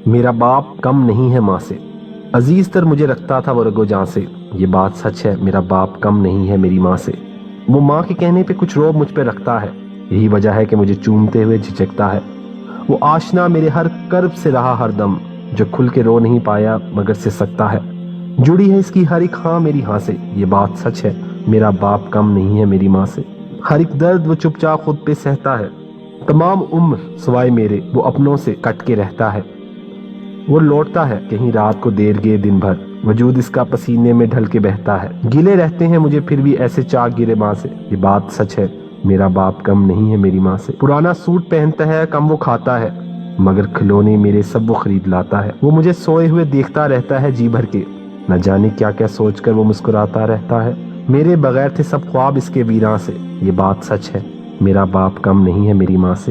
میرا باپ کم نہیں ہے ماں سے، عزیز تر مجھے رکھتا تھا وہ رگو جاں سے۔ یہ بات سچ ہے، میرا باپ کم نہیں ہے میری ماں سے۔ وہ ماں کے کہنے پہ کچھ روب مجھ پہ رکھتا ہے، یہی وجہ ہے کہ مجھے چومتے ہوئے جھجکتا ہے۔ وہ آشنا میرے ہر کرب سے رہا ہر دم، جو کھل کے رو نہیں پایا مگر سے سکتا ہے۔ جڑی ہے اس کی ہر ایک ہاں میری ہاں سے، یہ بات سچ ہے، میرا باپ کم نہیں ہے میری ماں سے۔ ہر ایک درد وہ چپ چاپ خود پہ سہتا ہے، تمام عمر سوائے میرے وہ اپنوں سے کٹ کے رہتا ہے۔ وہ لوٹتا ہے کہیں رات کو دیر گئے دن بھر، وجود اس کا پسینے میں ڈھل کے بہتا ہے۔ گلے رہتے ہیں مجھے پھر بھی ایسے چاک گرے ماں سے، یہ بات سچ ہے، میرا باپ کم نہیں ہے میری ماں سے۔ پرانا سوٹ پہنتا ہے، کم وہ کھاتا ہے، مگر کھلونے میرے سب وہ خرید لاتا ہے۔ وہ مجھے سوئے ہوئے دیکھتا رہتا ہے جی بھر کے، نہ جانے کیا کیا سوچ کر وہ مسکراتا رہتا ہے۔ میرے بغیر تھے سب خواب اس کے ویراں سے، یہ بات سچ ہے، میرا باپ کم نہیں ہے میری ماں سے۔